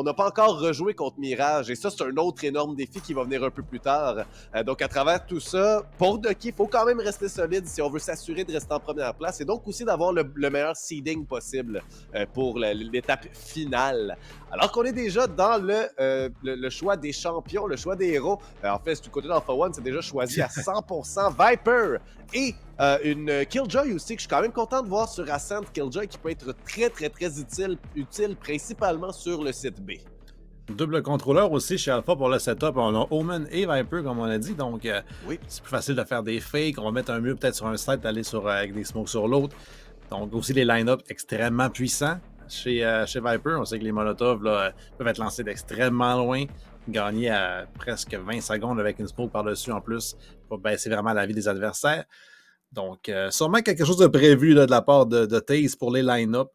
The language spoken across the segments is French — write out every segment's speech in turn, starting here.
on n'a pas encore rejoué contre Mirage. Et ça, c'est un autre énorme défi qui va venir un peu plus tard. Donc, à travers tout ça, pour Ducky, il faut quand même rester solide si on veut s'assurer de rester en première place et donc aussi d'avoir le meilleur seeding possible pour l'étape finale. Alors qu'on est déjà dans le choix des champions, le choix des héros. En fait, du côté d'Alpha One, c'est déjà choisi à 100% Viper et une Killjoy aussi, que je suis quand même content de voir sur Ascent. Killjoy qui peut être très utile principalement sur le site B. Double contrôleur aussi chez Alpha pour le setup. On a Omen et Viper, comme on a dit. Donc, oui. C'est plus facile de faire des fakes. On va mettre un mur peut-être sur un site, d'aller avec des smokes sur l'autre. Donc, aussi les line-up extrêmement puissants chez Viper. On sait que les Molotov là, peuvent être lancés d'extrêmement loin, gagner à presque 20 secondes avec une smoke par-dessus en plus pour baisser vraiment la vie des adversaires. Donc, sûrement quelque chose de prévu là, de la part de Taze pour les line-up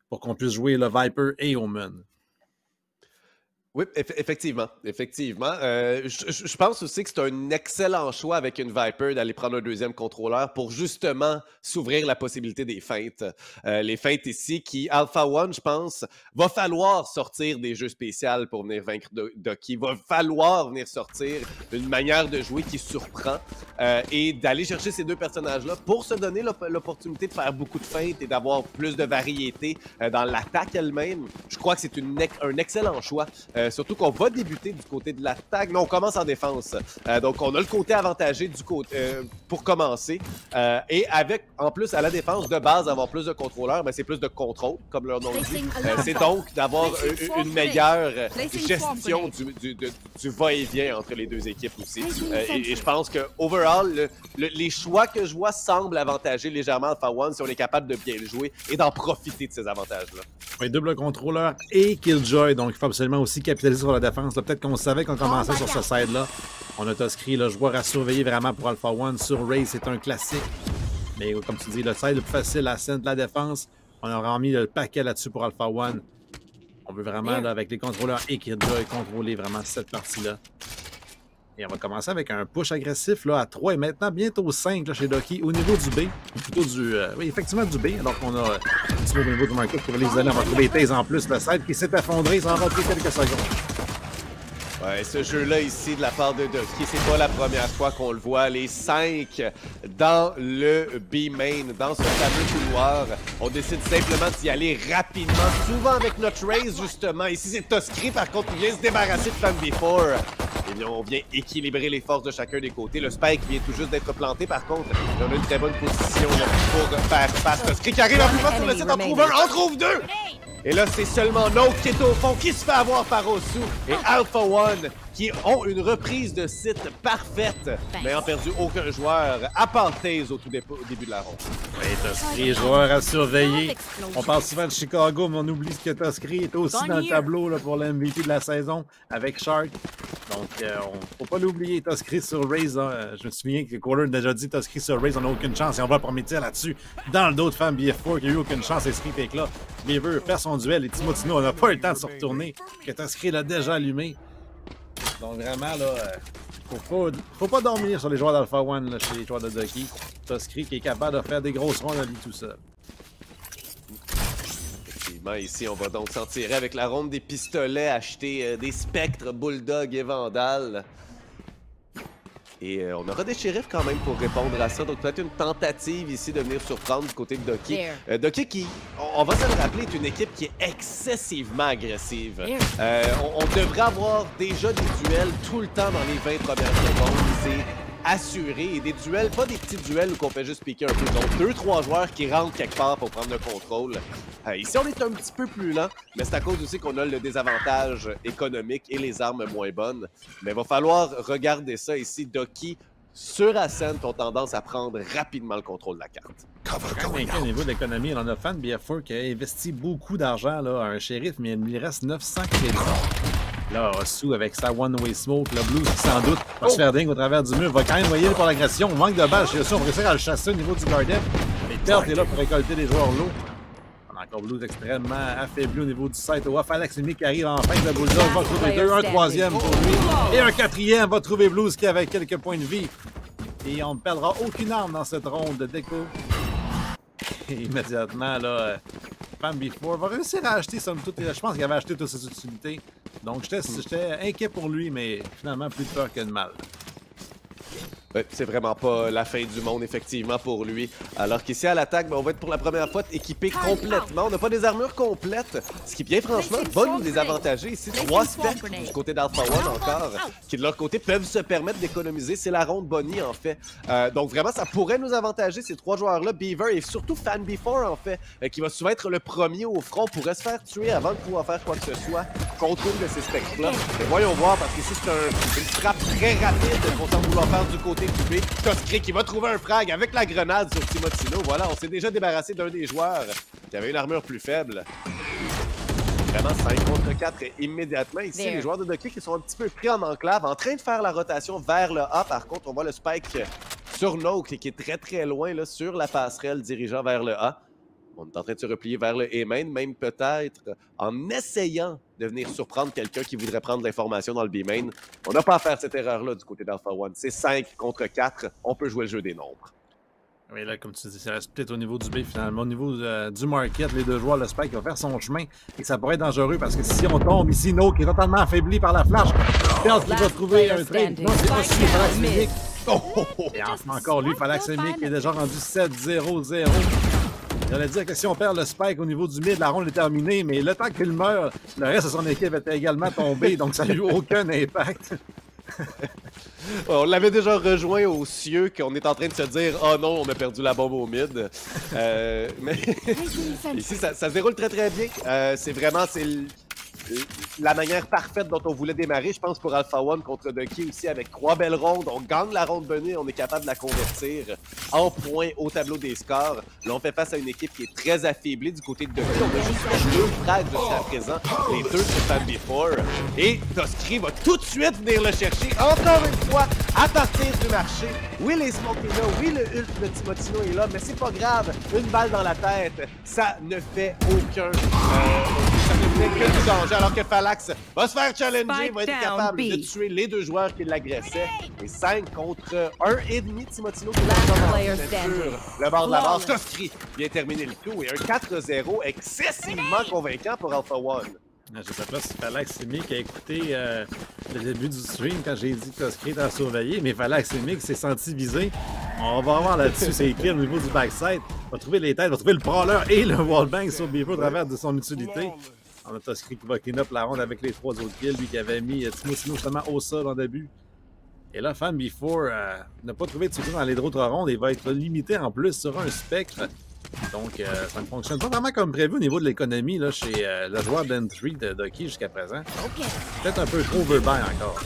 pour qu'on puisse jouer le Viper et Omen. Oui, effectivement. Je pense aussi que c'est un excellent choix avec une Viper d'aller prendre un deuxième contrôleur pour justement s'ouvrir la possibilité des feintes. Les feintes ici qui, Alpha One, je pense, va falloir sortir des jeux spéciaux pour venir vaincre Ducky. Va falloir venir sortir une manière de jouer qui surprend et d'aller chercher ces deux personnages-là pour se donner l'opportunité de faire beaucoup de feintes et d'avoir plus de variété dans l'attaque elle-même. Je crois que c'est un excellent choix. Surtout qu'on va débuter du côté de l'attaque. Non, on commence en défense. Donc, on a le côté avantagé pour commencer. Et avec, en plus, à la défense, de base, avoir plus de contrôleurs, mais c'est plus de contrôle, comme leur nom le dit. C'est donc d'avoir une meilleure gestion du va-et-vient entre les deux équipes aussi. Et je pense que, overall, les choix que je vois semblent avantager légèrement Alpha One si on est capable de bien le jouer et d'en profiter de ces avantages-là. Oui, double contrôleur et Killjoy, donc il faut absolument aussi capitaliser sur la défense. Peut-être qu'on savait qu'on commençait sur ce side-là. On a Toscri, le joueur à surveiller vraiment pour Alpha One. Sur Ray, c'est un classique. Mais comme tu dis, le side le plus facile, la scène de la défense, on aura mis le paquet là-dessus pour Alpha One. On veut vraiment, là, avec les contrôleurs et Killjoy, contrôler vraiment cette partie-là. Et on va commencer avec un push agressif là, à 3 et maintenant bientôt 5 là, chez Ducky au niveau du B. Plutôt oui, effectivement du B. Alors qu'on a un petit peu au niveau du market qui va les isoler. On va trouver les Taze en plus. Le side qui s'est effondré, ça va prendre quelques secondes. Ouais, ce jeu-là ici de la part de Ducky, c'est pas la première fois qu'on le voit. Les 5 dans le B-main, dans ce fameux couloir. On décide simplement d'y aller rapidement, souvent avec notre raise justement. Ici, c'est Toscri par contre qui vient se débarrasser de Fan Before. Et là, on vient équilibrer les forces de chacun des côtés. Le spike vient tout juste d'être planté par contre. On a une très bonne position là, pour faire face. Toscri qui arrive en plus vite sur le site, en trouve un, en trouve deux! Et là, c'est seulement Note qui est au fond, qui se fait avoir par Osu. Et Alpha One, qui ont une reprise de site parfaite, mais n'ont perdu aucun joueur, à part Taze au début de la ronde. Oui, Toscri, joueur à surveiller. On parle souvent de Chicago, mais on oublie que Toscri est aussi dans le tableau là, pour l'MVP de la saison avec Shark. Donc, faut pas l'oublier, Toscri sur Raze. Hein. Je me souviens que Kohler a déjà dit Toscri sur Raze, on n'a aucune chance. Et on va le premier tir là-dessus, dans le dos de Fan BF4, qui a eu aucune chance. Et Street est là. Beaver fait son duel. Et Timotino, on n'a pas eu le temps de se retourner. Que Toscri l'a déjà allumé. Donc, vraiment, là, faut pas dormir sur les joueurs d'Alpha One là, chez les joueurs de Ducky. Toscri qui est capable de faire des grosses rondes à lui tout seul. Ici, on va donc s'en tirer avec la ronde des pistolets, acheter des spectres, Bulldog et Vandal. Et on aura des shérifs quand même pour répondre à ça. Donc peut-être une tentative ici de venir surprendre du côté de Ducky. Ducky qui, on va se le rappeler, est une équipe qui est excessivement agressive. On devrait avoir déjà des duels tout le temps dans les 20 premières secondes. C'est assuré. Et des duels, pas des petits duels où on fait juste piquer un peu. Donc 2-3 joueurs qui rentrent quelque part pour prendre le contrôle. Ici, on est un petit peu plus lent, mais c'est à cause aussi qu'on a le désavantage économique et les armes moins bonnes. Mais il va falloir regarder ça ici. Ducky, sur Ascent, ont tendance à prendre rapidement le contrôle de la carte. Au niveau de l'économie, on a Fan BF4 qui a investi beaucoup d'argent à un shérif, mais il lui reste 900 crédits. Là, Osu avec sa one-way smoke, le Blues qui sans doute va se faire dingue au travers du mur, va quand même noyer pour l'agression. On manque de balles chez Osu, on va réussir à le chasser au niveau du Garden. Mais Pelt est là pour récolter les joueurs low. On a encore Blues extrêmement affaibli au niveau du site. Off, Alex Mimi qui arrive en fin de Bulldog, va trouver deux, un troisième pour lui. Et un quatrième va trouver Blues qui avait quelques points de vie. Et on ne perdra aucune arme dans cette ronde de déco. Et immédiatement, là, Fan Before va réussir à acheter somme toute. Je pense qu'il avait acheté toutes ses utilités. Donc j'étais inquiet pour lui, mais finalement plus de peur que de mal. C'est vraiment pas la fin du monde, effectivement, pour lui. Alors qu'ici, à l'attaque, on va être pour la première fois équipé complètement. On n'a pas des armures complètes, ce qui, bien franchement, va nous désavantager. Ici, 3 specs du côté d'Alpha One encore, qui de leur côté peuvent se permettre d'économiser. C'est la ronde Bonnie, en fait. Donc vraiment, ça pourrait nous avantager, ces 3 joueurs-là. Beaver et surtout Fan Before, en fait, qui va souvent être le premier au front, pourrait se faire tuer avant de pouvoir faire quoi que ce soit contre une de ces specs-là. Mais voyons voir, parce qu'ici, c'est une frappe très rapide qu'on semble vouloir faire du côté du B. Toskri qui va trouver un frag avec la grenade sur Timotino. Voilà, on s'est déjà débarrassé d'un des joueurs qui avait une armure plus faible. Vraiment 5 contre 4 immédiatement. Ici, les joueurs de Doki qui sont un petit peu pris en enclave, en train de faire la rotation vers le A. Par contre, on voit le spike sur Noak qui est très très loin là, sur la passerelle dirigeant vers le A. On est en train de se replier vers le A-main, même peut-être en essayant de venir surprendre quelqu'un qui voudrait prendre l'information dans le B-main. On n'a pas à faire cette erreur-là du côté d'Alpha One. C'est 5 contre 4. On peut jouer le jeu des nombres. Oui, là, comme tu dis, ça reste peut-être au niveau du B finalement. Au niveau du market, les deux joueurs, le Spike va faire son chemin. Et ça pourrait être dangereux parce que si on tombe ici, No qui est totalement affaibli par la flash, Stealth qui va trouver un trade. Non, c'est pas sûr, Falaxemic. Et enfin, encore lui, Falaxemic qui est déjà rendu 7-0-0. J'allais dire que si on perd le Spike au niveau du mid, la ronde est terminée, mais le temps qu'il meurt, le reste de son équipe était également tombé, donc ça n'a eu aucun impact. On l'avait déjà rejoint aux cieux, qu'on est en train de se dire « Oh non, on a perdu la bombe au mid. » Mais ici, ça se déroule très très bien. C'est vraiment la manière parfaite dont on voulait démarrer, je pense, pour Alpha One contre Ducky aussi, avec 3 belles rondes. On gagne la ronde Bonnie, on est capable de la convertir en points au tableau des scores. Là, on fait face à une équipe qui est très affaiblie du côté de Ducky. On a juste fait 2 frags jusqu'à présent, les 2 sur Fan Before. Et Toskri va tout de suite venir le chercher, encore une fois, à partir du marché. Oui, les smokes est là, oui, le ult de Timotino est là, mais c'est pas grave. Une balle dans la tête, ça ne fait aucun... ça ne fait que du danger, alors que Falax va se faire challenger, va être capable de tuer les 2 joueurs qui l'agressaient. Et 5 contre 1,5 Timotino qui l'a sur le bord de la base. Toskri vient terminer le tout et un 4-0 excessivement convaincant pour Alpha One. Je sais pas si Falaxemic a écouté le début du stream quand j'ai dit que Toskri était à surveiller, mais Falaxemic s'est senti visé. On va voir là-dessus, c'est écrit au niveau du backside. On va trouver les têtes, on va trouver le brawler et le wallbang sur Beaver au travers de son utilité. On a Toskri qui va clean up la ronde avec les 3 autres kills, lui qui avait mis Timotino justement au sol en début. Et là, Fan Before n'a pas trouvé de succès dans les autres rondes et va être limité en plus sur un spectre. Donc, ça ne fonctionne pas vraiment comme prévu au niveau de l'économie là, chez le joueur d'Entry de Ducky jusqu'à présent. Peut-être un peu trop overbuy encore.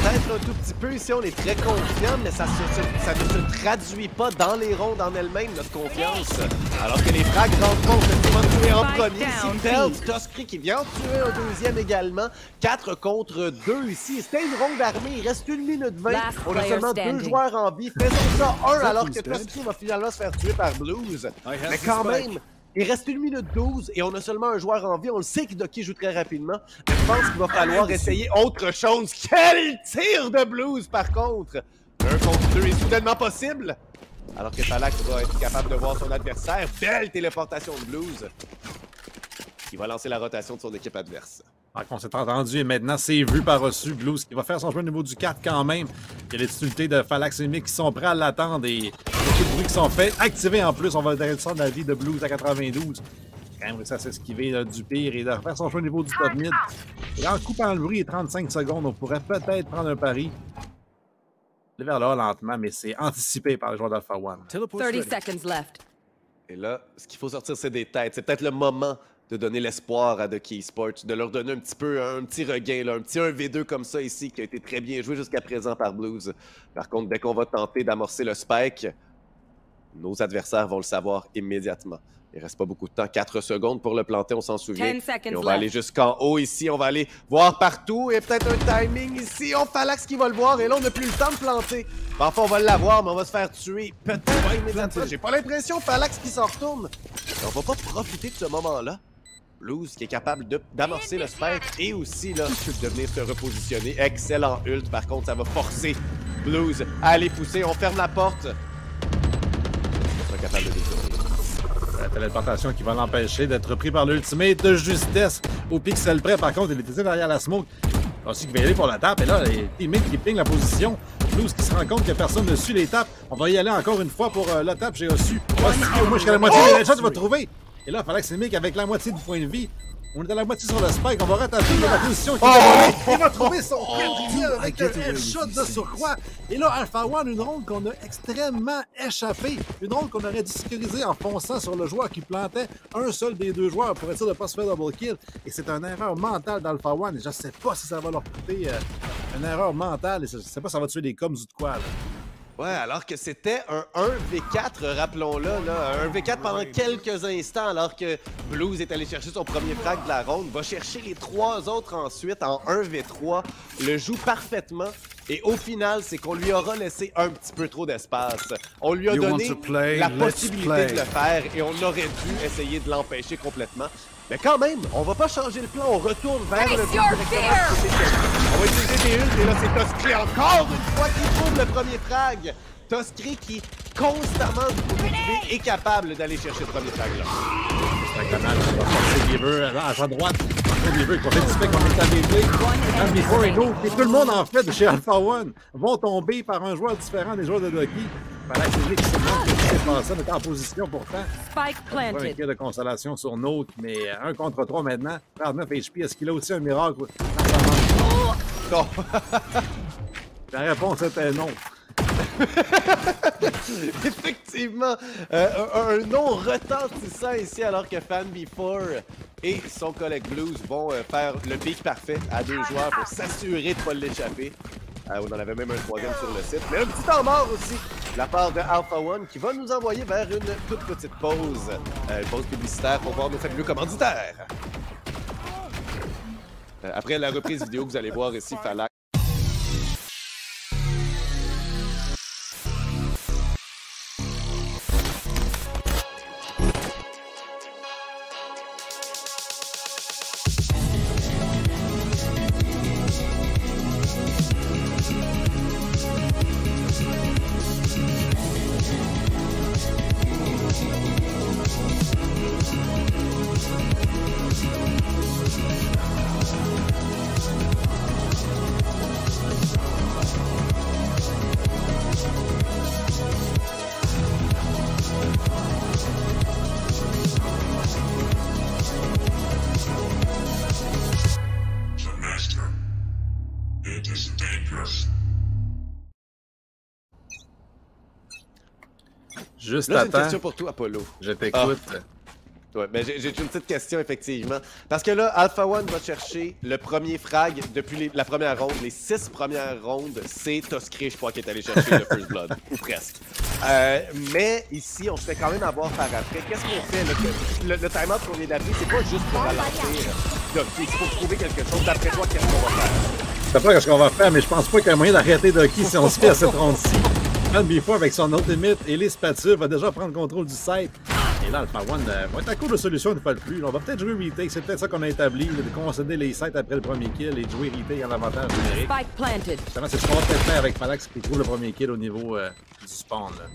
Peut-être un tout petit peu ici, on est très confiant, mais ça ne se traduit pas dans les rondes en elles-mêmes, notre confiance. Alors que les frags rentrent effectivement tuer en premier. Ici, Pelt, Toskri qui vient en tuer un deuxième également. 4 contre 2 ici. C'était une ronde armée, il reste 1 minute 20. On a seulement 2 joueurs en vie. Faisons ça 1 alors que Toskri va finalement se faire tuer par Blues. Mais quand même... il reste 1 minute 12 et on a seulement un joueur en vie. On le sait que Ducky joue très rapidement. Mais je pense qu'il va falloir essayer autre chose. Quel tir de Blues, par contre! 1 contre 2 est soudainement possible. Alors que Falax va être capable de voir son adversaire. Belle téléportation de Blues. Il va lancer la rotation de son équipe adverse. On s'est entendu et maintenant c'est vu par reçu. Blues qui va faire son jeu au niveau du 4 quand même. Il y a les utilités de Falaxemic qui sont prêts à l'attendre et beaucoup de bruits qui sont faits. Activés en plus, on va descendre la vie de Blues à 92. Quand même réussi à s'esquiver du pire et de faire son jeu au niveau du top mid. Et en coupant le bruit et 35 secondes, on pourrait peut-être prendre un pari. Le vers là lentement, mais c'est anticipé par les joueurs d'Alpha One. 30 seconds left. Et là, ce qu'il faut sortir, c'est des têtes. C'est peut-être le moment de donner l'espoir à Ducky Esports, de leur donner un petit regain, là, un petit 1v2 comme ça ici, qui a été très bien joué jusqu'à présent par Blues. Par contre, dès qu'on va tenter d'amorcer le spike, nos adversaires vont le savoir immédiatement. Il reste pas beaucoup de temps, 4 secondes pour le planter, on s'en souvient. Et on va aller jusqu'en haut ici, on va aller voir partout, et peut-être un timing ici, on Falax qui va le voir, et là on n'a plus le temps de planter. Enfin, on va l'avoir, mais on va se faire tuer. Peut-être immédiatement. J'ai pas l'impression, Falax qui s'en retourne. Mais on va pas profiter de ce moment-là. Blues qui est capable d'amorcer le spike et aussi là, de venir se repositionner. Excellent ult, par contre, ça va forcer Blues à aller pousser. On ferme la porte. On sera capable de détourner. La téléportation qui va l'empêcher d'être pris par l'ultimate de justesse au pixel près. Par contre, il était derrière la smoke. Aussi qui va y aller pour la tape. Et là, les teammates qui pingent la position. Blues qui se rend compte que personne ne suit les tapes. On va y aller encore une fois pour la tape. J'ai reçu. Moi, jusqu'à la moitié. Les headshots, va trouver. Et là, il fallait que c'est Mick avec la moitié du point de vie. On est à la moitié sur le spike. On va rattraper la position. Il va trouver son kill avec un headshot de surcroît. Et là, Alpha One, une ronde qu'on a extrêmement échappée. Une ronde qu'on aurait dû sécuriser en fonçant sur le joueur qui plantait un seul des deux joueurs pour être sûr de ne pas se faire double kill. Et c'est une erreur mentale d'Alpha One. Et je ne sais pas si ça va leur coûter une erreur mentale. Et je ne sais pas si ça va tuer les coms ou de quoi. Là. Ouais, alors que c'était un 1v4, rappelons-le, là, un 1v4 pendant quelques instants, alors que Blues est allé chercher son premier frag de la ronde, va chercher les 3 autres ensuite en 1v3, le joue parfaitement, et au final, c'est qu'on lui aura laissé un petit peu trop d'espace. On lui a donné la possibilité de le faire, et on aurait dû essayer de l'empêcher complètement. Mais quand même, on va pas changer le plan, on retourne vers le but directement. On va utiliser des ults, et là c'est Toskri encore une fois qui trouve le premier frag. Toskri qui, constamment du côté privé, est capable d'aller chercher le premier frag là. C'est un canal qui va forcer Beaver à sa droite. Beaver qui va faire du spec, on est à Before et Go. Et tout le monde en fait de chez Alpha One vont tomber par un joueur différent des joueurs de Ducky. Fallait que c'est Nick Simon qui s'est passé, on était en position pourtant. Spike planted. Un kill de consolation sur Note, mais 1 contre 3 maintenant. 39 HP, est-ce qu'il a aussi un miracle? Non. La réponse était non. Effectivement, un non retentissant ici alors que Fan Before et son collègue Blues vont faire le pic parfait à 2 joueurs pour s'assurer de ne pas l'échapper. On en avait même un 3e sur le site. Mais un petit temps mort aussi de la part de Alpha One qui va nous envoyer vers une toute petite pause. Une pause publicitaire pour voir nos fabuleux commanditaires. Après la reprise vidéo que vous allez voir ici, Falac. Juste là, j'ai une attends. question pour toi, Apollo. Je t'écoute. Ouais, mais j'ai une petite question, effectivement. Parce que là, Alpha One va chercher le premier frag depuis la première ronde. Les 6 premières rondes, c'est Toskri, je crois, qui est allé chercher le First Blood. Ou presque. Mais ici, on se fait quand même avoir par après. Qu'est-ce qu'on fait? Le timeout qu'on vient d'appeler, c'est pas juste pour ralentir. Ducky, c'est pour trouver quelque chose. D'après toi, qu'est-ce qu'on va faire? Je sais pas ce qu'on va faire, mais je pense pas qu'il y a moyen d'arrêter Ducky si on se fait à cette ronde-ci. Before avec son ultimate et les spatules va déjà prendre contrôle du site. Et là, Alpha One va être à court de solution une fois de plus. On va peut-être jouer retake, c'est peut-être ça qu'on a établi, de concéder les sites après le premier kill et de jouer retake en avantage numérique. Spike planted. Justement, c'est ce qu'on va peut-être faire avec Falax qui trouve le premier kill au niveau du spawn. Là.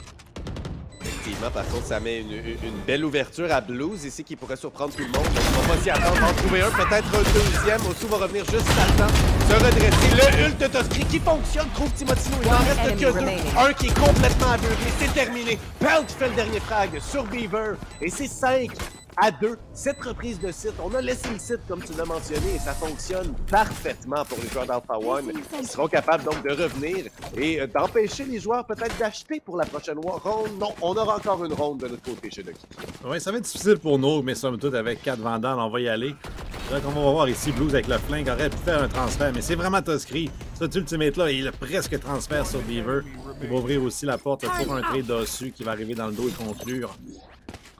Effectivement, par contre, ça met une belle ouverture à Blues ici qui pourrait surprendre tout le monde. Donc, on va pas s'y attendre. On va en trouver un, peut-être un deuxième. Osu va revenir juste à temps, se redresser. Le ult de Toskri qui fonctionne, trouve Timotino. Il n'en reste que 2. Un qui est complètement aveuglé. C'est terminé. Pelt fait le dernier frag sur Beaver. Et c'est 5 à 2. Cette reprise de site, on a laissé le site comme tu l'as mentionné et ça fonctionne parfaitement pour les joueurs d'Alpha One. Ils seront capables donc de revenir et d'empêcher les joueurs peut-être d'acheter pour la prochaine ronde. Non, on aura encore une ronde de notre côté chez Ducky. Oui, ça va être difficile pour nous, mais somme toute avec 4 Vandals, on va y aller. Donc on va voir ici Blues avec le flingue aurait pu faire un transfert, mais c'est vraiment Toskri. Cet ultimate-là, il a presque transfert sur Beaver. Il va ouvrir aussi la porte pour un trade d'Ossu qui va arriver dans le dos et conclure.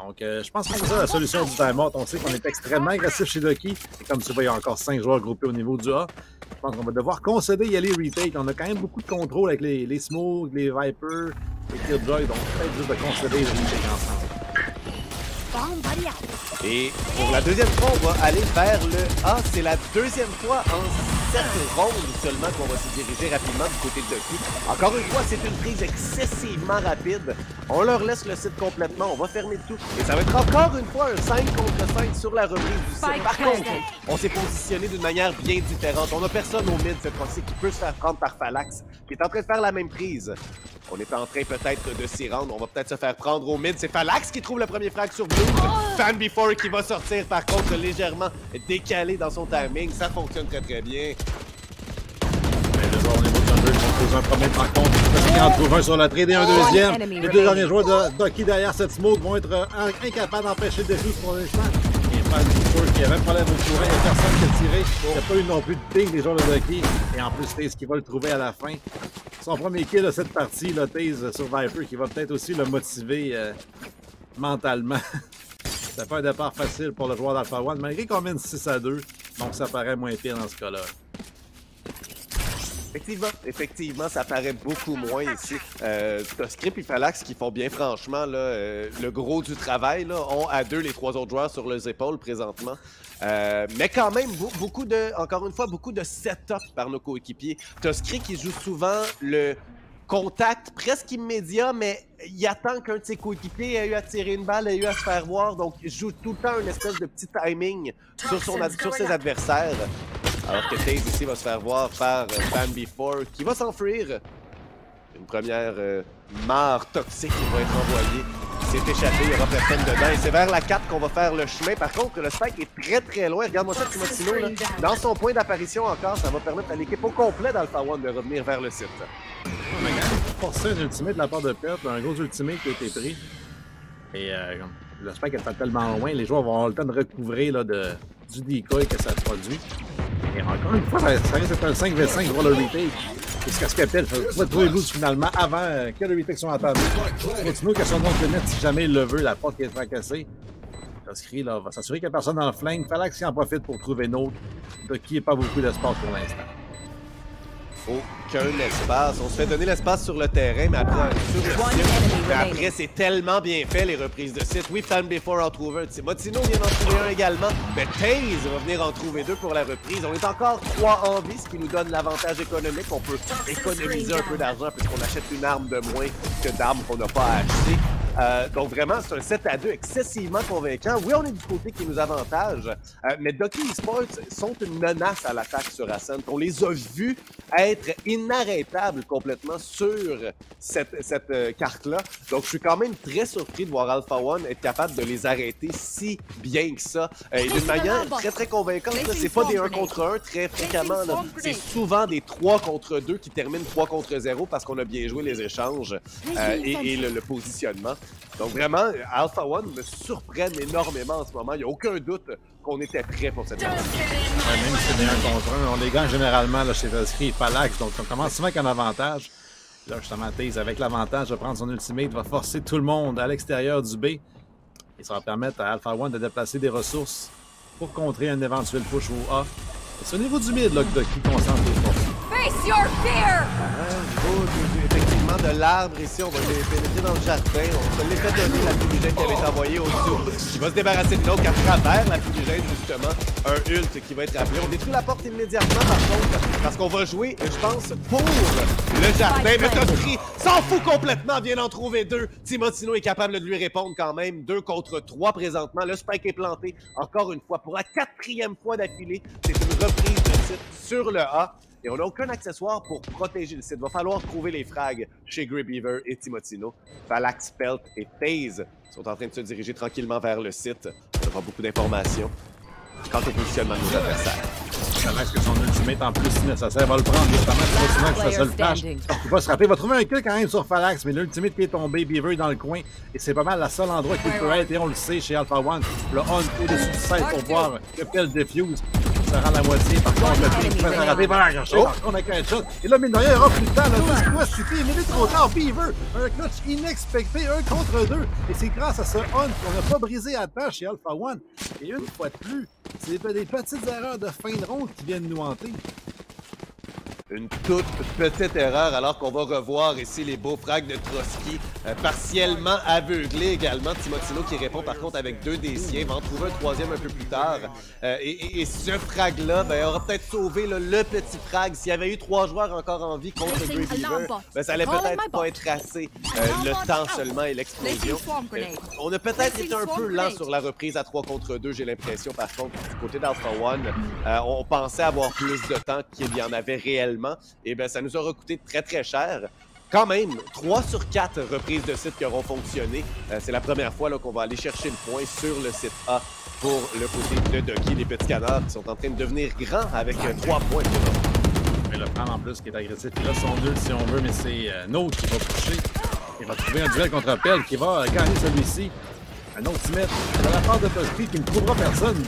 Donc, je pense que c'est ça la solution du timeout. On sait qu'on est extrêmement agressif chez Ducky. Et comme tu vois, il y a encore 5 joueurs groupés au niveau du A. Je pense qu'on va devoir concéder y aller retake. On a quand même beaucoup de contrôle avec les Smokes, les Vipers, les Killjoy. Donc, peut-être juste de concéder les retake ensemble. Et pour la deuxième fois, on va aller vers le A. C'est la deuxième fois en 7 rondes seulement qu'on va se diriger rapidement du côté de Ducky. Encore une fois, c'est une prise excessivement rapide. On leur laisse le site complètement, on va fermer tout. Et ça va être encore une fois un 5 contre 5 sur la reprise du site. Par contre, on s'est positionné d'une manière bien différente. On n'a personne au mid cette fois-ci qui peut se faire prendre par Phalanx, qui est en train de faire la même prise. On est en train peut-être de s'y rendre. On va peut-être se faire prendre au mid. C'est Phalanx qui trouve le premier frag sur Blue. Fan Before qui va sortir par contre légèrement décalé dans son timing. Ça fonctionne très très bien. Mais le joueur au niveau de Thunder qui pose un premier par contre. Il en trouve un sur la trade et un deuxième. Les deux derniers joueurs de Ducky derrière cette smoke vont être incapables d'empêcher le défi pour l'instant. Et Fan Before qui avait un problème au courant. Il n'y a personne qui a tiré. Il n'y a pas eu non plus de ping des joueurs de Ducky. Et en plus, Taze qui va le trouver à la fin. Son premier kill de cette partie, là, Taze sur Viper, qui va peut-être aussi le motiver mentalement. Ça fait un départ facile pour le joueur d'Alpha One, malgré qu'on mène 6-2, donc ça paraît moins pire dans ce cas-là. Effectivement, ça paraît beaucoup moins ici. T'as Script et Phalanx qui font bien franchement là, le gros du travail. Là, ont à deux les trois autres joueurs sur leurs épaules présentement. Mais quand même, encore une fois, beaucoup de setup par nos coéquipiers. T'as Script qui joue souvent le contact presque immédiat, mais il attend qu'un de ses coéquipiers ait eu à tirer une balle, ait eu à se faire voir. Donc, il joue tout le temps une espèce de petit timing sur ses adversaires. Alors que Taze ici va se faire voir par Fan Before qui va s'enfuir. Une première mare toxique qui va être envoyée. Il s'est échappé, il n'y aura personne dedans. Et c'est vers la 4 qu'on va faire le chemin. Par contre, le spike est très très loin. Regarde-moi ça, Timotino, là. Dans son point d'apparition encore, ça va permettre à l'équipe au complet d'Alpha One de revenir vers le site. On a quand même forcé un ultimate de la part de Pet, un gros ultimate qui a été pris. Et le spike est pas tellement loin, les joueurs vont avoir le temps de recouvrir là, du decoy que ça produit. Et encore une fois, ça reste d'être un 5v5 pour le retake. Jusqu'à ce qu'Appel va trouver Blues finalement avant que le retake soit entamé. Continue que son nom de net, si jamais il le veut, la porte qui est fracassée. Toscri là, va s'assurer qu'il n'y a personne dans le flank. Phalanx qui en profite pour trouver une autre, de qui n'est pas beaucoup d'espace pour l'instant. Aucun espace. On se fait donner l'espace sur le terrain, mais après, après c'est tellement bien fait, les reprises de site. Oui, Fan Before en trouve un. Timotino vient d'en trouver un également, mais Taze va venir en trouver deux pour la reprise. On est encore 3 en vie, ce qui nous donne l'avantage économique. On peut économiser un peu d'argent puisqu'on achète une arme de moins que d'armes qu'on n'a pas à acheter. Donc vraiment, c'est un 7-2 excessivement convaincant. Oui, on est du côté qui nous avantage, mais Ducky Esports sont une menace à l'attaque sur Ascent. On les a vus être inarrêtables complètement sur cette carte-là. Donc je suis quand même très surpris de voir Alpha One être capable de les arrêter si bien que ça. Et d'une manière très très convaincante. C'est pas des 1 contre 1 très fréquemment. C'est souvent des 3 contre 2 qui terminent 3 contre 0 parce qu'on a bien joué les échanges et le positionnement. Donc vraiment, Alpha One me surprennent énormément en ce moment. Il n'y a aucun doute qu'on était prêt pour cette partie. Même si c'est des 1 contre 1, on les gagne généralement là, chez Toscri et Phalanx, donc on commence souvent avec un avantage. Là, justement, Taze, avec l'avantage de prendre son ultimate, va forcer tout le monde à l'extérieur du B. Et ça va permettre à Alpha One de déplacer des ressources pour contrer un éventuel push au A. Et c'est au niveau du mid là, qui concentre les forces. Face your fear! Effectivement, de l'arbre ici, on va les pénétrer dans le jardin. On se les fait donner la fumigène qui avait été envoyée au-dessus. Il va se débarrasser de l'autre à travers la fumigène, justement. Un ult qui va être appelé. On détruit la porte immédiatement, par contre, parce qu'on va jouer, je pense, pour le jardin. Mais Toscri s'en fout complètement, vient d'en trouver deux. Timotino est capable de lui répondre quand même. 2 contre 3 présentement. Le spike est planté, encore une fois, pour la 4e fois d'affilée. C'est une reprise de site sur le A. Et on n'a aucun accessoire pour protéger le site. Il va falloir trouver les frags chez Grey Beaver et Timotino. Phalanx, Pelt et Taze sont en train de se diriger tranquillement vers le site. On aura beaucoup d'informations quant au positionnement de nos adversaires. Phalanx que son ultimate en plus si nécessaire va le prendre justement que c'est sa seule tâche. Il va se rappeler, il va trouver un kill quand même sur Phalanx, mais l'ultimate qui est tombé, Beaver est dans le coin. Et c'est pas mal le seul endroit qu'il peut être, et on le sait chez Alpha One. Le on au-dessus du site pour voir que Pelt défuse. Ça rend la moitié. Par contre, le ping va s'arrêter vers la gauche. On a qu'un shot. Et là, mine de rien, il y aura plus de temps. Tout ce qu'il doit citer, il minute trop tard. Beaver, un clutch inexpecté, 1 contre 2. Et c'est grâce à ce on qu'on n'a pas brisé à temps chez Alpha One. Et une fois de plus, c'est des petites erreurs de fin de ronde qui viennent nous hanter. Une toute petite erreur, alors qu'on va revoir ici les beaux frags de Trotsky, partiellement aveuglés également. Timotino qui répond par contre avec 2 des siens, va en trouver un troisième un peu plus tard. Et ce frag-là aura peut-être sauvé le petit frag. S'il y avait eu 3 joueurs encore en vie contre Grey Beaver, ça allait peut-être pas être assez. Le temps seulement et l'explosion. On a peut-être été un peu lent sur la reprise à 3 contre 2, j'ai l'impression. Par contre, du côté d'Alpha One, on pensait avoir plus de temps qu'il y en avait réellement. Et bien, ça nous aura coûté très, très cher. Quand même, 3 sur 4 reprises de site qui auront fonctionné. C'est la première fois qu'on va aller chercher le point sur le site A pour le côté de Ducky, les petits canards qui sont en train de devenir grands avec 3 points. Mais le prendre en plus qui est agressif. Il a son nul si on veut, mais c'est Note qui va toucher. Il va trouver un duel contre Pell qui va gagner celui-ci. Un autre ultimate de la part de Tosky qui ne trouvera personne.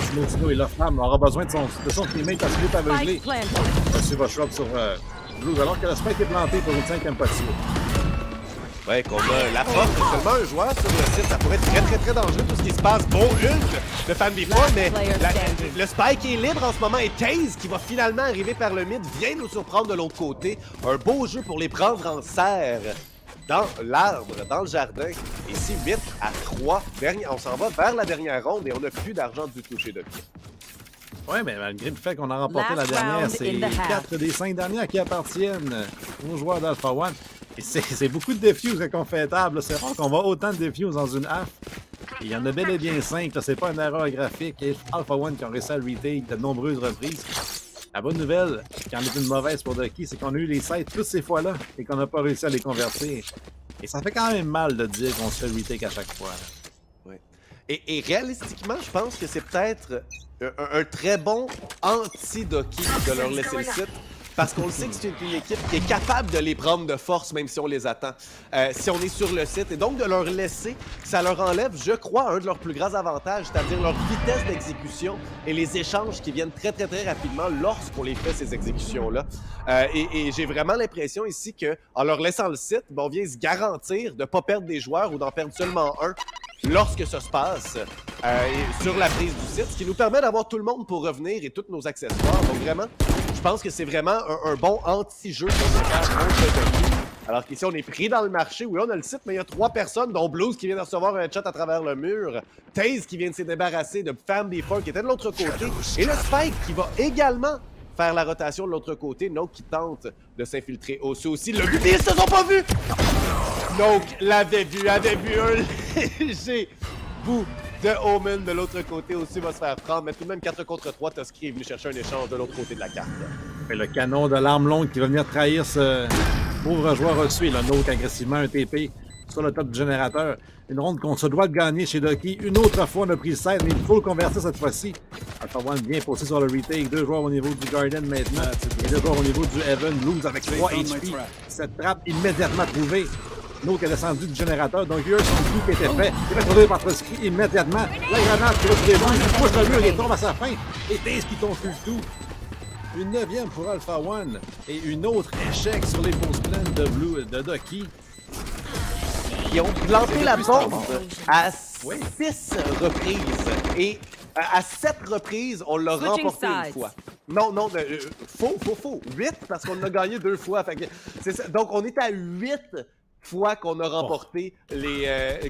Timotino et Lofram aura besoin de son teammate parce qu'il est aveuglé. Ça va shrub sur Blue alors que le spike est planté pour une 5e partie. Ouais, qu'on a la force de seulement un joueur sur le site, ça pourrait être très très très dangereux tout ce qui se passe. Bon ult de FanBeFour, mais le spike est libre en ce moment et Taze qui va finalement arriver par le mid vient nous surprendre de l'autre côté. Un beau jeu pour les prendre en serre. Dans l'arbre, dans le jardin. Ici, 8-3. On s'en va vers la dernière ronde et on n'a plus d'argent du tout chez Ducky. Oui, mais malgré le fait qu'on a remporté la dernière, c'est 4 des 5 dernières qui appartiennent aux joueurs d'Alpha One. Et c'est beaucoup de defuse qu'on fait table. C'est rare qu'on voit autant de defuse dans une half. Il y en a bel et bien 5. C'est pas une erreur graphique. Et Alpha One qui ont réussi à le retake de nombreuses reprises. La bonne nouvelle, qui en est une mauvaise pour Ducky, c'est qu'on a eu les sites toutes ces fois-là et qu'on n'a pas réussi à les convertir. Et ça fait quand même mal de dire qu'on se fait retake à chaque fois. Oui. Et réalistiquement, je pense que c'est peut-être un très bon anti-Ducky de leur laisser le site. Parce qu'on le sait que c'est une équipe qui est capable de les prendre de force, même si on les attend, si on est sur le site. Et donc, de leur laisser, ça leur enlève, je crois, un de leurs plus grands avantages, c'est-à-dire leur vitesse d'exécution et les échanges qui viennent très, très, très rapidement lorsqu'on les fait, ces exécutions-là. Et j'ai vraiment l'impression ici qu'en leur laissant le site, on vient se garantir de ne pas perdre des joueurs ou d'en perdre seulement un lorsque ça se passe sur la prise du site, ce qui nous permet d'avoir tout le monde pour revenir et tous nos accessoires. Donc, vraiment, je pense que c'est vraiment un bon anti-jeu qu'on peut faire contre Ducky. Alors qu'ici, on est pris dans le marché. Oui, on a le site, mais il y a 3 personnes, dont Blues qui vient de recevoir un chat à travers le mur, Taze qui vient de se débarrasser de FanBeFour qui était de l'autre côté, et le Spike qui va également faire la rotation de l'autre côté. Note qui tente de s'infiltrer aussi. Le but, ils se sont pas vus! Donc, avait vu un léger bout de Omen de l'autre côté aussi va se faire prendre. Mais tout de même, 4 contre 3, Tosky est venu chercher un échange de l'autre côté de la carte. Et le canon de l'arme longue qui va venir trahir ce pauvre joueur reçu. Il a Note agressivement un TP sur le top du générateur. Une ronde qu'on se doit de gagner chez Ducky. Une autre fois, on a pris le 16, mais il faut le convertir cette fois-ci. Alpha One bien posé sur le retake. 2 joueurs au niveau du Garden maintenant. Et 2 joueurs au niveau du Heaven. Blues avec 3 HP. Cette trappe immédiatement trouvée. Note qui est descendu du générateur, donc il y a eu son coup qui était fait. Il va trouver par Trotsky immédiatement. La grenade qui va se dévoiler, il pousse le mur et tombe à sa fin. Et Taze qui confuse tout. Une 9e pour Alpha One. Et une autre échec sur les pauses pleines de Ducky. Ils ont planté la bombe à 6 reprises. Et à 7 reprises, on l'a remporté une fois. Non, faux. 8 parce qu'on a gagné 2 fois. Fait que ça. Donc, on est à 8 fois qu'on a remporté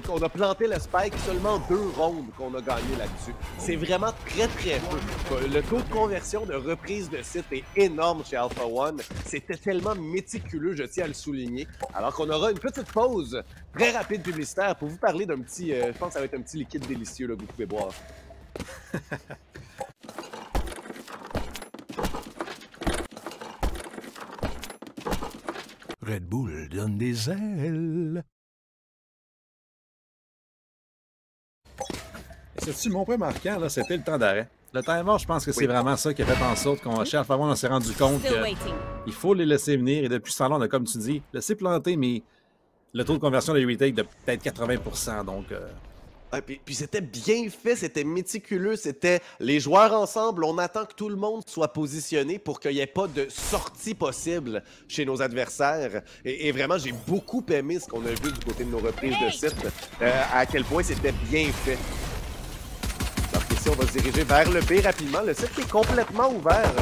qu'on a planté le spike, seulement 2 rondes qu'on a gagné là-dessus. C'est vraiment très très peu. Le taux de conversion de reprise de site est énorme chez Alpha One. C'était tellement méticuleux, je tiens à le souligner. Alors qu'on aura une petite pause très rapide publicitaire pour vous parler d'un petit, je pense que ça va être un petit liquide délicieux là, que vous pouvez boire. Red Bull donne des ailes. C'est-tu mon point marquant, là, c'était le temps d'arrêt. Le timer, je pense que c'est vraiment ça qui a fait en sorte qu'on, chez Alpha One, on s'est rendu compte qu'il faut les laisser venir. Et depuis ce temps-là, on a, comme tu dis, laissé planter, mais le taux de conversion des retakes de peut-être 80%. Donc, puis c'était bien fait, c'était méticuleux, c'était les joueurs ensemble, on attend que tout le monde soit positionné pour qu'il n'y ait pas de sortie possible chez nos adversaires. Et vraiment, j'ai beaucoup aimé ce qu'on a vu du côté de nos reprises de site, à quel point c'était bien fait. Donc ici, on va se diriger vers le B rapidement. Le site est complètement ouvert.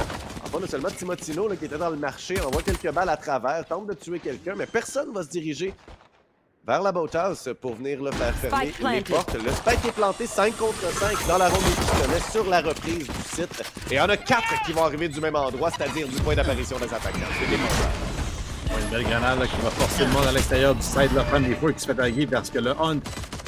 fond, on a seulement Timotino là, qui était dans le marché, envoie quelques balles à travers, tente de tuer quelqu'un, mais personne ne va se diriger vers la boathouse pour venir là, faire fermer les portes. Le spike est planté 5 contre 5 dans la ronde des pistolets sur la reprise du site. Et il y en a 4 qui vont arriver du même endroit, c'est-à-dire du point d'apparition des attaquants. C'est défenseur. Une belle grenade là, qui va forcer le monde à l'extérieur du side. Le fan des fois qui se fait taguer parce que le Hunt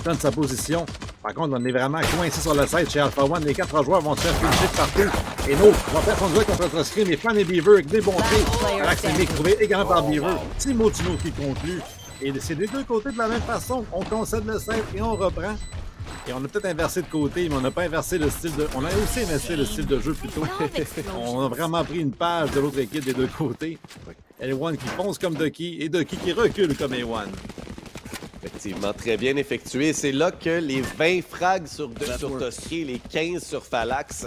donne sa position. Par contre, on est vraiment coincé sur le side chez Alpha One. Les 4 joueurs vont se faire finisher partout. Et no, va faire son jeu contre notre screen. Mais Fan et Beaver avec des bons pieds. Alex Mick trouvé également par Beaver. Timotino qui conclut. Et c'est des deux côtés de la même façon. On concède le side et on reprend. Et on a peut-être inversé de côté, mais on n'a pas inversé le style de... On a aussi inversé le style de jeu plutôt. On a vraiment pris une page de l'autre équipe des deux côtés. A1 qui fonce comme Ducky et Ducky qui recule comme A1. Effectivement, très bien effectué. C'est là que les 20 frags sur Toski, les 15 sur Phalanx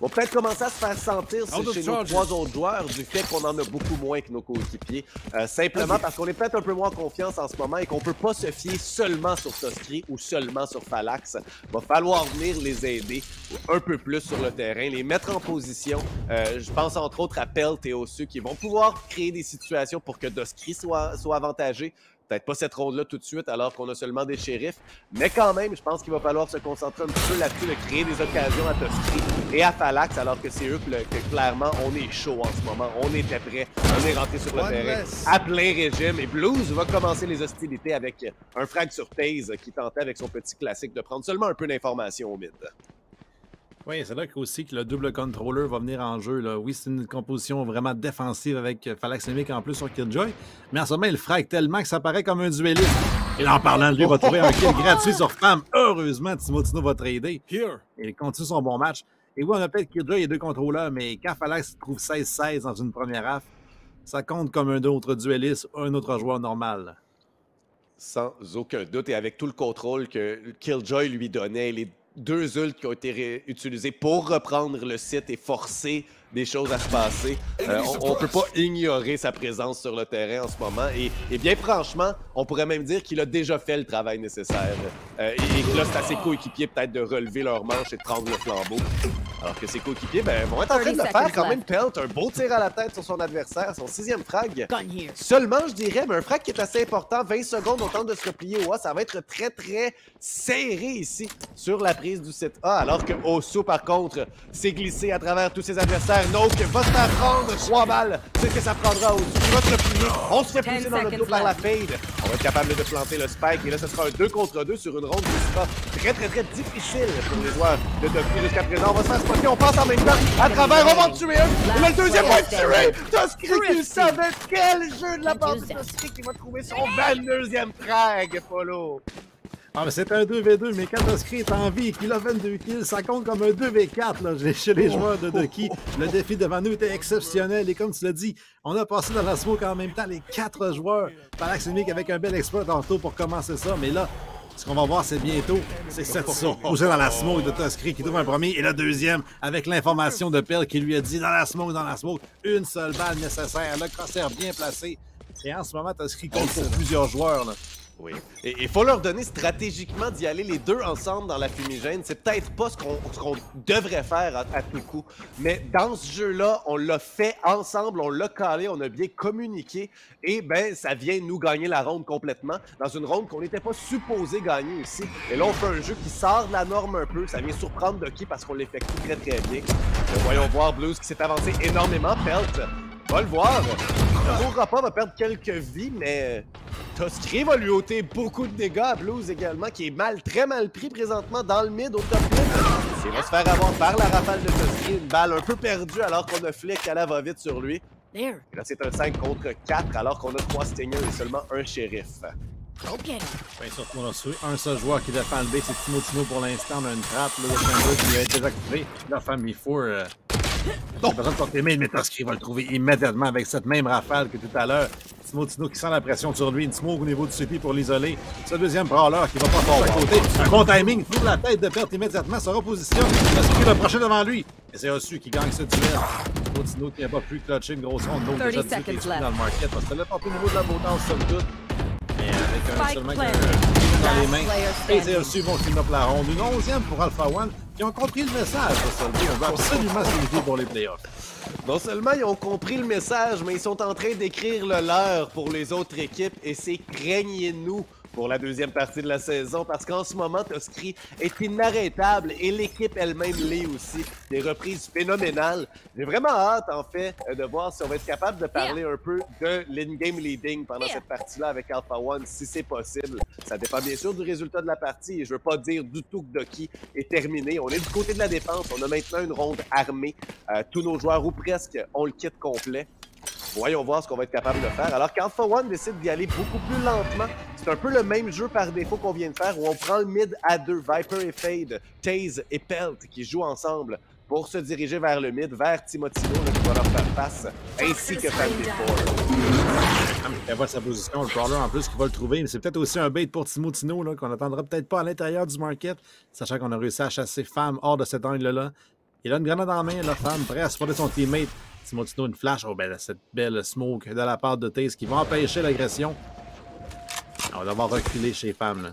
vont peut-être commencer à se faire sentir chez nos 3 autres joueurs du fait qu'on en a beaucoup moins que nos coéquipiers. Simplement parce qu'on est peut-être un peu moins en confiance en ce moment et qu'on ne peut pas se fier seulement sur Toski ou seulement sur Phalanx. Il va falloir venir les aider un peu plus sur le terrain, les mettre en position. Je pense entre autres à Pelt et Osu qui vont pouvoir créer des situations pour que Toski soit avantagé. Peut-être pas cette ronde-là tout de suite alors qu'on a seulement des shérifs, mais quand même, je pense qu'il va falloir se concentrer un petit peu là-dessus, de créer des occasions à Toski et à Phalanx, alors que c'est eux que clairement on est chaud en ce moment, on était prêt, on est rentré sur le terrain à plein régime et Blues va commencer les hostilités avec un frag sur Taze qui tentait avec son petit classique de prendre seulement un peu d'informations au mid. Oui, c'est là aussi que le double controller va venir en jeu. Là. Oui, c'est une composition vraiment défensive avec Phalanx Mick en plus sur Killjoy, mais en ce moment, il frag tellement que ça paraît comme un dueliste. Et en parlant de lui, il va trouver un kill gratuit sur Femme. Heureusement, Timotino va trader. Et il continue son bon match. Et oui, on appelle Killjoy et 2 contrôleurs, mais quand Phalanx trouve 16-16 dans une première half, ça compte comme un autre dueliste ou un autre joueur normal. Sans aucun doute, et avec tout le contrôle que Killjoy lui donnait, les 2 ults qui ont été utilisés pour reprendre le site et forcer des choses à se passer. On ne peut pas ignorer sa présence sur le terrain en ce moment. Et bien franchement, on pourrait même dire qu'il a déjà fait le travail nécessaire. Et que là, c'est à ses coéquipiers peut-être de relever leur manche et de prendre le flambeau. Alors que ses coéquipiers vont être en train de le faire quand même. Pelt, un beau tir à la tête sur son adversaire, son 6e frag. Seulement, je dirais, mais un frag qui est assez important. 20 secondes, on tente de se replier au A. Ça va être très, très serré ici sur la prise du site A. Alors que Osu, par contre, s'est glissé à travers tous ses adversaires. Noke va se faire prendre 3 balles. C'est ce que ça prendra Osu. Il va se replier. On se fait pousser dans le dos par la fade. On va être capable de planter le spike. Et là, ce sera un 2 contre 2 sur une ronde qui sera très, très, très difficile pour les joueurs de Toski jusqu'à présent. On va se faire spotter. On passe en même temps à travers. On va en tuer un. Et là, le deuxième va être tué. Toski qui savait quel jeu de la part de Toski qui va trouver son 22e frag, Polo. Ah, mais c'est un 2v2, mais quand Toski est en vie et qu'il a 22 kills, ça compte comme un 2v4 là, chez les joueurs de Ducky. Le défi devant nous était exceptionnel et comme tu l'as dit, on a passé dans la smoke en même temps les 4 joueurs. Phalanx Mick avec un bel exploit tantôt pour commencer ça, mais là, ce qu'on va voir, c'est bientôt, c'est cette posée dans la smoke de Toski qui trouve un premier et le deuxième avec l'information de Pell qui lui a dit dans la smoke, une seule balle nécessaire, le crosshair bien placé. Et en ce moment, Toski compte pour plusieurs joueurs. Là. Oui. Et il faut leur donner stratégiquement d'y aller les deux ensemble dans la fumigène. C'est peut-être pas ce qu'on devrait faire à tout coup. Mais dans ce jeu-là, on l'a fait ensemble, on l'a calé, on a bien communiqué. Et ben, ça vient nous gagner la ronde complètement. Dans une ronde qu'on n'était pas supposé gagner ici. Et là, on fait un jeu qui sort de la norme un peu. Ça vient surprendre Ducky parce qu'on l'effectue très très bien. Voyons voir Blues qui s'est avancé énormément. Pelt va le voir. Ne mourra pas, va perdre quelques vies, mais Toski va lui ôter beaucoup de dégâts à Blues également, qui est très mal pris présentement dans le mid au top mid. Il va se faire avoir par la rafale de Toski, une balle un peu perdue alors qu'on a Flick à la va-vite sur lui. Et là, c'est un 5 contre 4 alors qu'on a 3 stingers et seulement un shérif. Bien, surtout, on a su un seul joueur qui défend le B, c'est Timotino pour l'instant. On a une trappe, là, le Thunder qui est déjà activé. La Family Four. J'ai besoin de porter mail, mais Toski va le trouver immédiatement avec cette même rafale que tout à l'heure. Timotino qui sent la pression sur lui, une smoke au niveau du CP pour l'isoler. Ce deuxième brawler qui va passer à côté. Un bon timing, trouve la tête de Perte immédiatement, se repositionne. Toski va approcher devant lui. Et c'est Osu qui gagne ce duel. Timotino qui n'a pas pu clutcher une grosse ronde. Donc déjà dit qu'il est dans le market parce que là, porté au niveau de la Boathouse, somme toute. Mais avec seulement qu'un dans les mains. Et c'est Osu vont clean up la ronde. Une 11e pour Alpha One qui ont compris le message. On veut absolument se qualifier pour les playoffs. Non seulement ils ont compris le message, mais ils sont en train d'écrire le leur pour les autres équipes et c'est craignez-nous pour la deuxième partie de la saison parce qu'en ce moment, Toscri est inarrêtable et l'équipe elle-même l'est aussi. Des reprises phénoménales. J'ai vraiment hâte, en fait, de voir si on va être capable de parler un peu de l'in-game leading pendant cette partie-là avec Alpha One, si c'est possible. Ça dépend bien sûr du résultat de la partie et je veux pas dire du tout que Doki est terminé. On est du côté de la défense. On a maintenant une ronde armée. Tous nos joueurs, ou presque, ont le kit complet. Voyons voir ce qu'on va être capable de faire. Alors qu'Alpha One décide d'y aller beaucoup plus lentement. C'est un peu le même jeu par défaut qu'on vient de faire où on prend le mid à deux, Viper et Fade, Taze et Pelt qui jouent ensemble pour se diriger vers le mid, vers Timotino qui va leur faire face, ainsi que Family Four. Elle voit sa position, le crawler en plus qui va le trouver, mais c'est peut-être aussi un bait pour Timotino qu'on n'attendra peut-être pas à l'intérieur du market, sachant qu'on a réussi à chasser Fam hors de cet angle-là. Il a une grenade en main, la Fam, prêt à supporter son teammate. Timotino, une flash. Oh, ben, cette belle smoke de la part de Taze qui va empêcher l'agression. On va devoir reculer chez Fam. Là.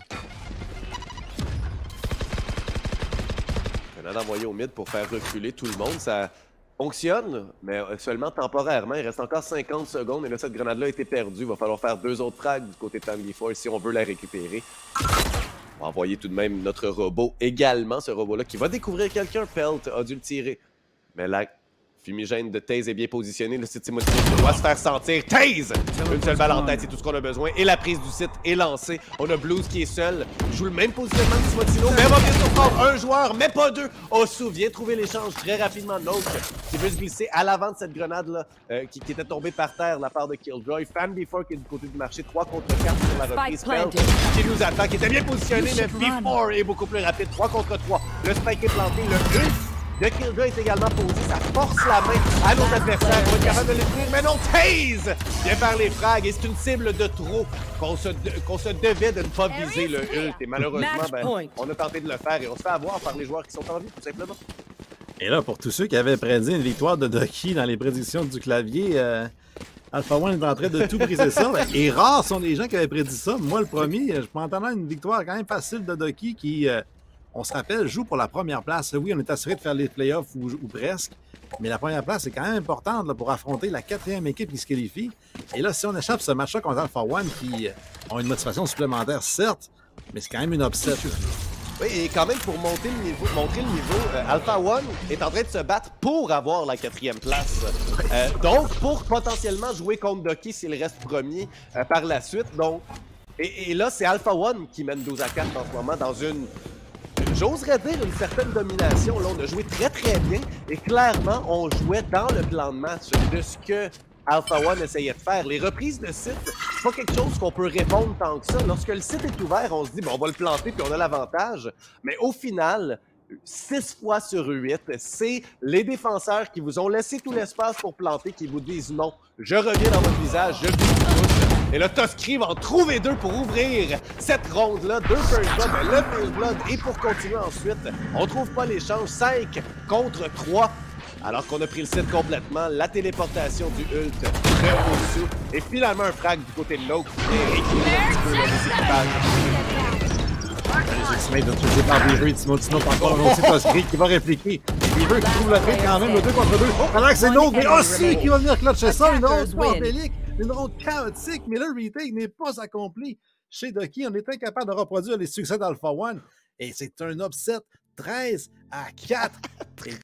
Grenade envoyée au mid pour faire reculer tout le monde. Ça fonctionne, mais seulement temporairement. Il reste encore 50 secondes et là, cette grenade-là a été perdue. Il va falloir faire 2 autres frags du côté de Family Four si on veut la récupérer. On va envoyer tout de même notre robot également, ce robot-là, qui va découvrir quelqu'un. Pelt a dû le tirer. Mais la fumigène de Taze est bien positionnée. Le site Timothy doit se faire sentir. Taze! Une seule balle en tête, c'est tout ce qu'on a besoin. Et la prise du site est lancée. On a Blues qui est seul. Il joue le même positionnement que Timotino, mais va bien sûr prendre un joueur, mais pas deux. Osu vient trouver l'échange très rapidement. Note qui veut se glisser à l'avant de cette grenade-là qui était tombée par terre de la part de Killjoy. Family Four qui est du côté du marché. 3 contre 4 sur la reprise. Pelt qui nous attend, qui était bien positionné, mais B4 est beaucoup plus rapide. 3 contre 3. Le spike est planté. Le ult de Killjoy est également posé, ça force la main à nos adversaires. On va être capable de les tenir, mais non, Taze vient faire les frags et c'est une cible de trop qu'on se devait de ne pas viser le ult. Et malheureusement, on a tenté de le faire et on se fait avoir par les joueurs qui sont en vie, tout simplement. Et là, pour tous ceux qui avaient prédit une victoire de Doki dans les prédictions du clavier, Alpha One est en train de tout briser ça. Et rares sont les gens qui avaient prédit ça. Moi, le premier, je m'entendais une victoire quand même facile de Doki qui... on se rappelle, joue pour la première place. Oui, on est assuré de faire les playoffs ou presque, mais la première place est quand même importante là, pour affronter la 4e équipe qui se qualifie. Et là, si on échappe ce match-là contre Alpha One, qui ont une motivation supplémentaire, certes, mais c'est quand même une upset. Oui, et quand même, pour montrer le niveau, Alpha One est en train de se battre pour avoir la 4e place. Donc, pour potentiellement jouer contre Doki s'il reste premier par la suite. Donc, et là, c'est Alpha One qui mène 12 à 4 en ce moment dans une... J'oserais dire une certaine domination. Là, on a joué très très bien et clairement, on jouait dans le plan de match de ce que Alpha One essayait de faire. Les reprises de site, c'est pas quelque chose qu'on peut répondre tant que ça. Lorsque le site est ouvert, on se dit, bon, on va le planter puis on a l'avantage. Mais au final, 6 fois sur 8, c'est les défenseurs qui vous ont laissé tout l'espace pour planter qui vous disent non. Je reviens dans votre visage, je vous touche. Et le Toscri va en trouver 2 pour ouvrir cette ronde-là. 2 first blood, mais le first blood. Et pour continuer ensuite, on trouve pas l'échange. 5 contre 3. Alors qu'on a pris le site complètement. La téléportation du ult de Osu. Et finalement un frag du côté de l'autre. Et rééquilibre un petit peu les équipages. Les ultimates de toucher par Beaver et Timotino par contre, aussi Toscri qui va répliquer. Beaver qui trouve le truc quand même, le 2 contre 2. Alors que c'est l'autre, mais aussi qui va venir clutcher ça. Une ronde bordélique, une ronde chaotique, mais là, le retake n'est pas accompli. Chez Doki, on est incapable de reproduire les succès d'Alpha One. Et c'est un upset 13 à 4. Et